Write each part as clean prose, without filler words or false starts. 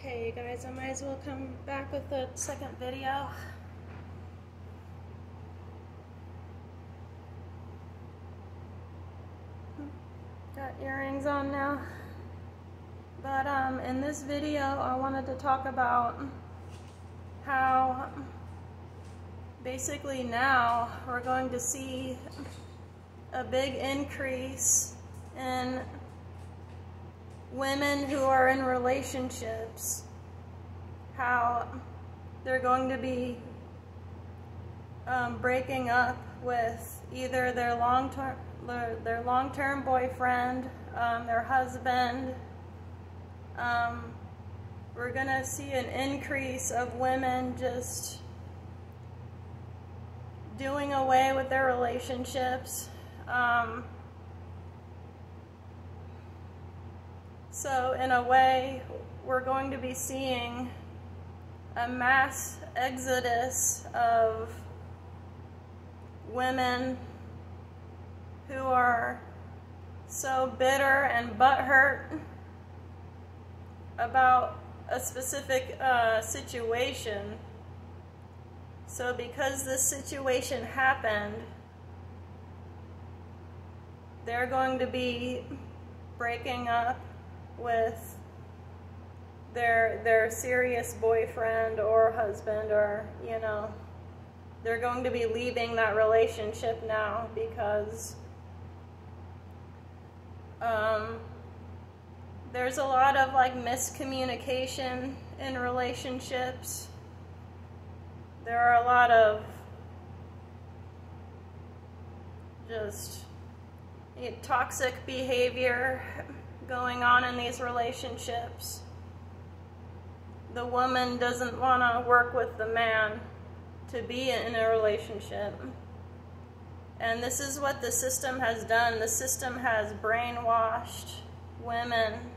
Okay, you guys, I might as well come back with the second video. Got earrings on now. But in this video, I wanted to talk about how basically now we're going to see a big increase in women who are in relationships, how they're going to be breaking up with either their long-term boyfriend, their husband. We're gonna see an increase of women just doing away with their relationships. So in a way, we're going to be seeing a mass exodus of women who are so bitter and butthurt about a specific situation. So because this situation happened, they're going to be breaking up with their serious boyfriend or husband, or, you know, they're going to be leaving that relationship now because there's a lot of like miscommunication in relationships. There are a lot of just toxic behavior going on in these relationships. The woman doesn't want to work with the man to be in a relationship. And this is what the system has done. The system has brainwashed women.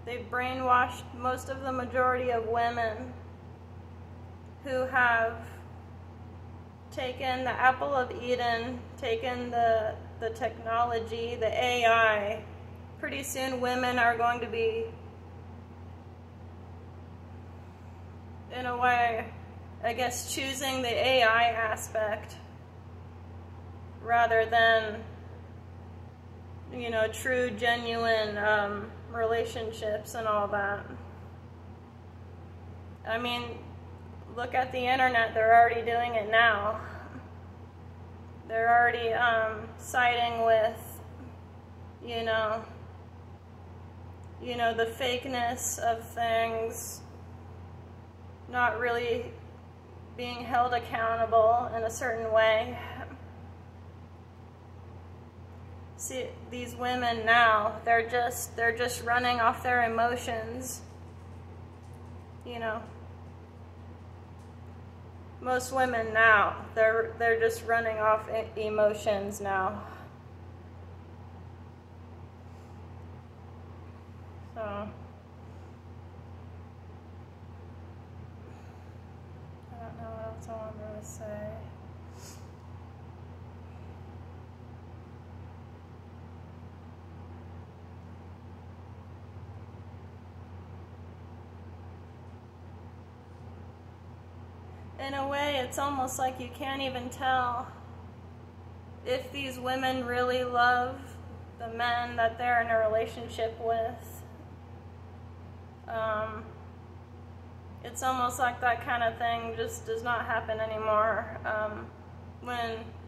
They've brainwashed most of the majority of women who have taken the apple of Eden, taken the technology, the AI. Pretty soon women are going to be, in a way, I guess, choosing the AI aspect rather than, you know, true, genuine relationships and all that. I mean, look at the internet, they're already doing it now. They're already siding with, you know, the fakeness of things, not really being held accountable in a certain way. See, these women now, they're just running off their emotions, you know. Most women now, they're just running off emotions now. So I don't know what else I wanted to say. In a way, it's almost like you can't even tell if these women really love the men that they're in a relationship with. It's almost like that kind of thing just does not happen anymore.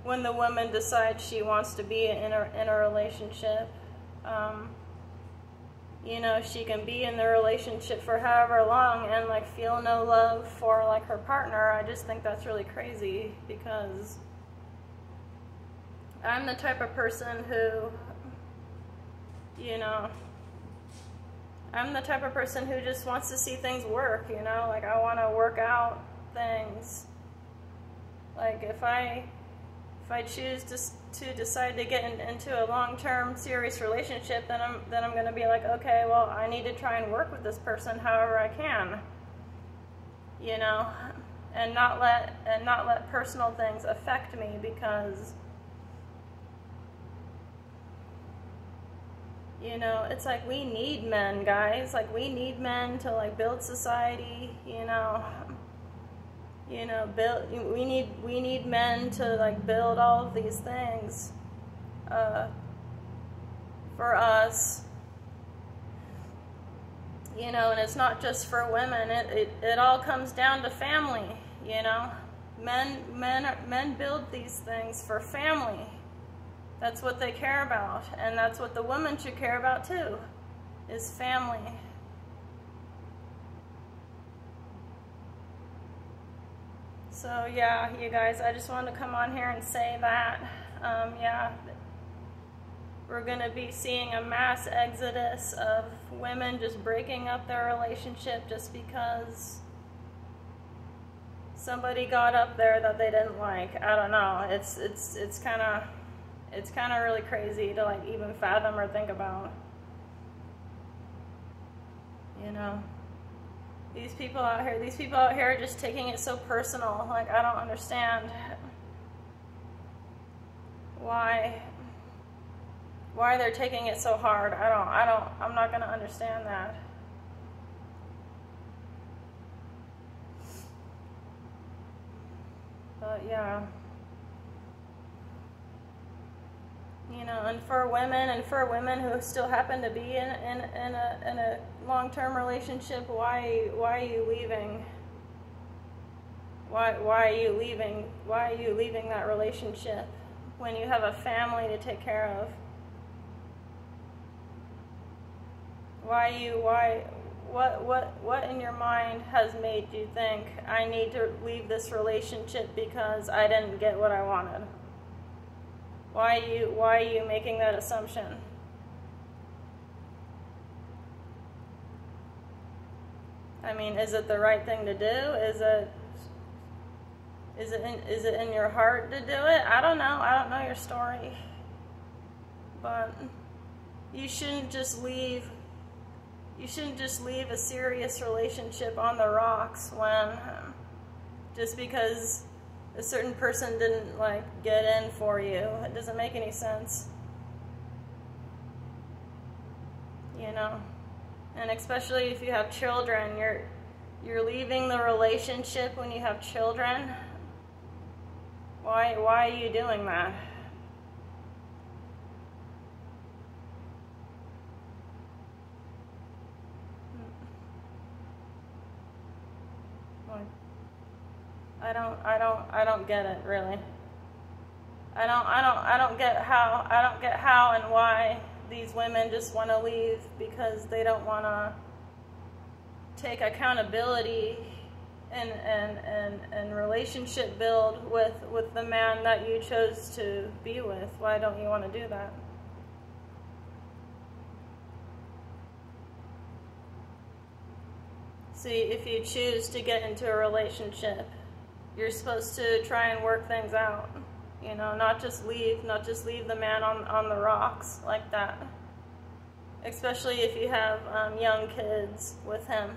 When the woman decides she wants to be in a relationship, you know, she can be in the relationship for however long and like feel no love for like her partner. I just think that's really crazy, because I'm the type of person who, you know, I'm the type of person who just wants to see things work, you know, like I want to work out things. Like if I choose to decide to get into a long-term serious relationship, then I'm going to be like, okay, well, I need to try and work with this person however I can, you know, and not let personal things affect me, because You know, it's like we need men, guys. Like we need men to like build society, you know. You know, we need men to like build all of these things for us. You know, and it's not just for women. It all comes down to family, you know. Men build these things for family. That's what they care about, and that's what the women should care about too, is family. So yeah, you guys, I just wanted to come on here and say that, yeah, we're going to be seeing a mass exodus of women just breaking up their relationship just because somebody got up there that they didn't like. I don't know. It's kind of really crazy to like even fathom or think about. You know, these people out here are just taking it so personal. Like, I don't understand why they're taking it so hard. I'm not gonna understand that. But yeah, you know, and for women who still happen to be in a long-term relationship, why are you leaving? Why are you leaving? Why are you leaving that relationship when you have a family to take care of? What in your mind has made you think I need to leave this relationship because I didn't get what I wanted? Why are you making that assumption? I mean, is it the right thing to do? Is it in your heart to do it? I don't know. I don't know your story. But you shouldn't just leave a serious relationship on the rocks when just because a certain person didn't like get in for you. It doesn't make any sense. You know? And especially if you have children, you're leaving the relationship when you have children. Why are you doing that? I don't get it, really. I don't get how and why these women just want to leave because they don't want to take accountability and relationship build with the man that you chose to be with. Why don't you want to do that? See, if you choose to get into a relationship, you're supposed to try and work things out. You know, not just leave the man on the rocks like that. Especially if you have young kids with him.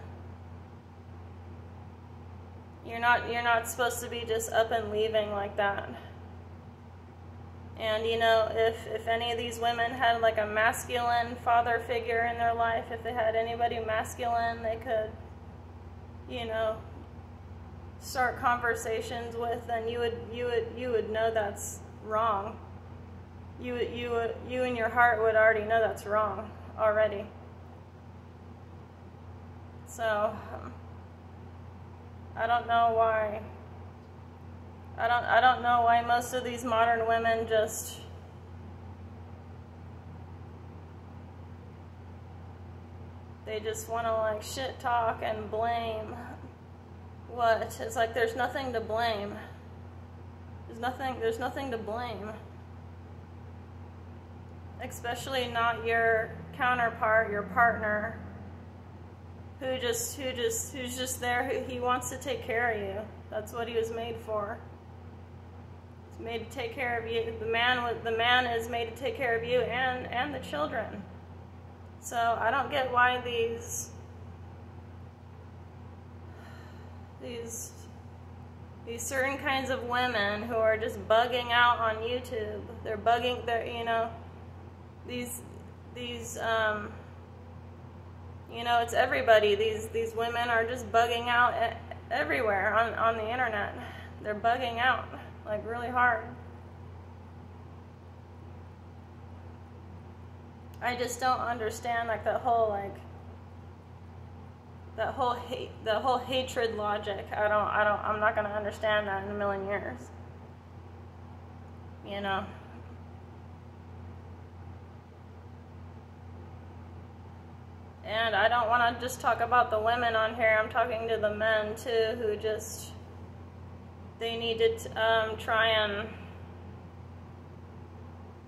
You're not supposed to be just up and leaving like that. And you know, if any of these women had like a masculine father figure in their life, if they had anybody masculine they could, you know, start conversations with, then you would know that's wrong. You in your heart would already know that's wrong already. So I don't know why. I don't know why most of these modern women just want to like shit talk and blame. What? It's like there's nothing to blame. There's nothing to blame. Especially not your counterpart, your partner, who's just there. He wants to take care of you. That's what he was made for. He's made to take care of you. The man is made to take care of you and the children. So I don't get why these certain kinds of women who are just bugging out on YouTube. They're you know, these, you know, it's everybody. These women are just bugging out everywhere on the internet. They're bugging out, like, really hard. I just don't understand, like, the whole hatred logic. I'm not gonna understand that in a million years. You know. And I don't want to just talk about the women on here. I'm talking to the men too, who just, they need to try and,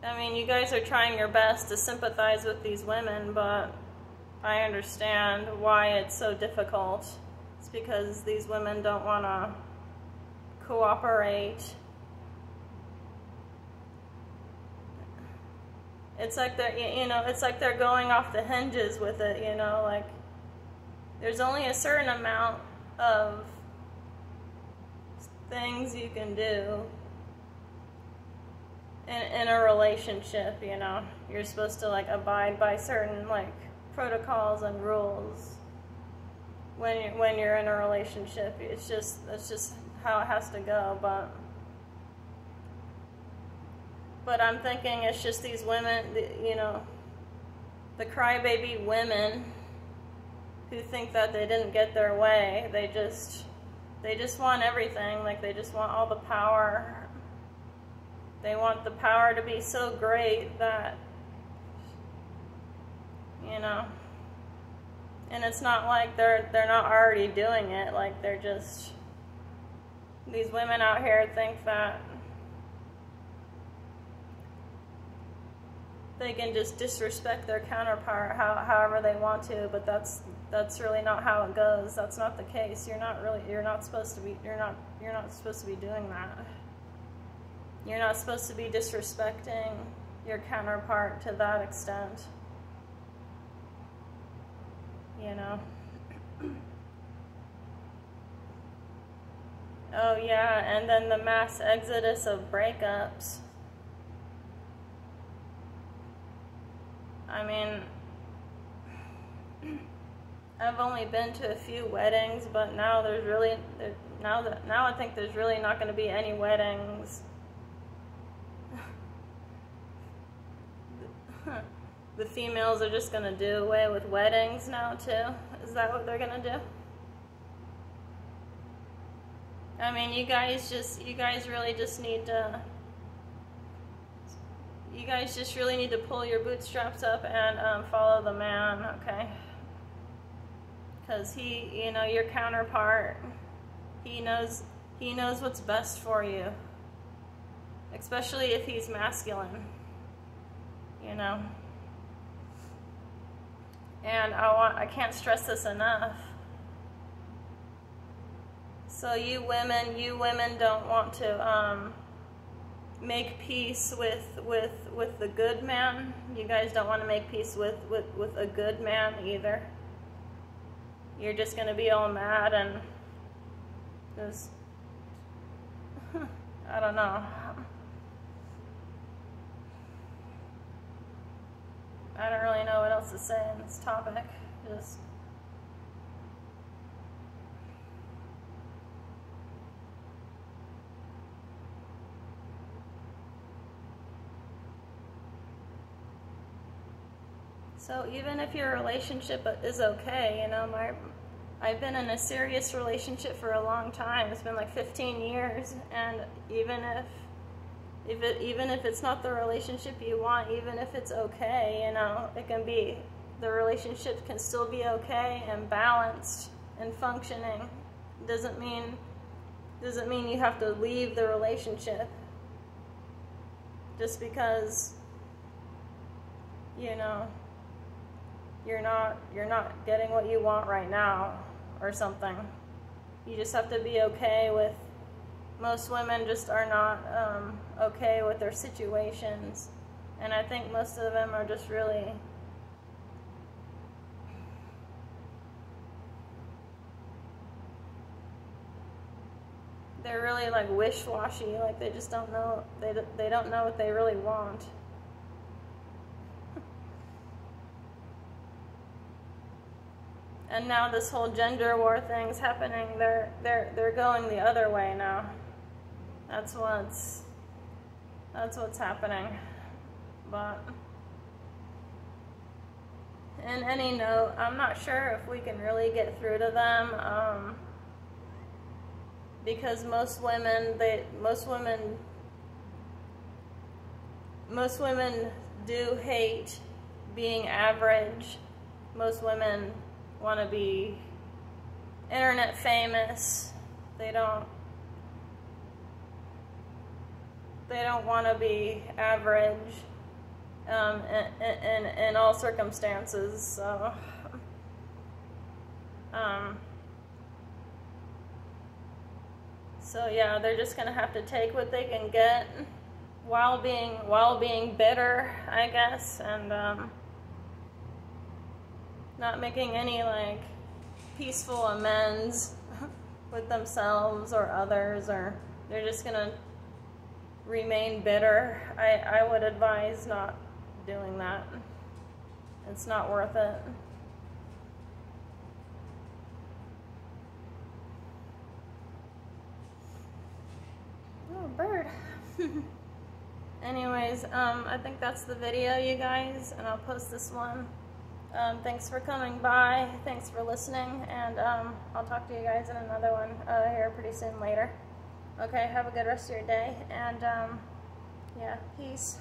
I mean, you guys are trying your best to sympathize with these women, but I understand why it's so difficult. It's because these women don't want to cooperate. It's like they're, you know, it's like they're going off the hinges with it, you know, like, there's only a certain amount of things you can do in a relationship, you know. You're supposed to, like, abide by certain, like, protocols and rules when you're in a relationship. That's just how it has to go, But I'm thinking it's just these women, you know, the crybaby women who think that they didn't get their way. They just want everything. Like, they just want all the power. They want the power to be so great that, you know, and it's not like they're not already doing it. Like, they're just, these women out here think that they can just disrespect their counterpart however they want to, but that's really not how it goes. That's not the case. You're not supposed to be doing that. You're not supposed to be disrespecting your counterpart to that extent. You know. Oh yeah, and then the mass exodus of breakups. I mean, I've only been to a few weddings, but now now I think there's really not going to be any weddings. The females are just going to do away with weddings now too. Is that what they're going to do? I mean, you guys really just need to. You guys just really need to pull your bootstraps up and follow the man, okay? Because he, you know, your counterpart, he knows what's best for you. Especially if he's masculine, you know? And I can't stress this enough. So you women don't want to, make peace with the good man. You guys don't want to make peace with a good man either. You're just going to be all mad and just, I don't know. I don't really know what else to say on this topic. Just so even if your relationship is okay, you know, I've been in a serious relationship for a long time. It's been like 15 years, and even if it's not the relationship you want, even if it's okay, you know, the relationship can still be okay and balanced and functioning. Doesn't mean you have to leave the relationship just because, you know, you're not getting what you want right now or something. You just have to be okay with, most women just are not okay with their situations, and I think most of them are just really they're really like wish-washy, like they just don't know, they don't know what they really want. And now this whole gender war thing's happening. They're going the other way now. That's what's happening. But in any note, I'm not sure if we can really get through to them, because most women do hate being average. Most women want to be internet famous. They don't want to be average in all circumstances. So yeah, they're just gonna have to take what they can get while being bitter, I guess, and not making any like peaceful amends with themselves or others, or they're just gonna remain bitter. I would advise not doing that. It's not worth it. Oh, bird. Anyways, I think that's the video, you guys, and I'll post this one. Thanks for coming by, thanks for listening, and I'll talk to you guys in another one here pretty soon later. Okay, have a good rest of your day, and yeah, peace.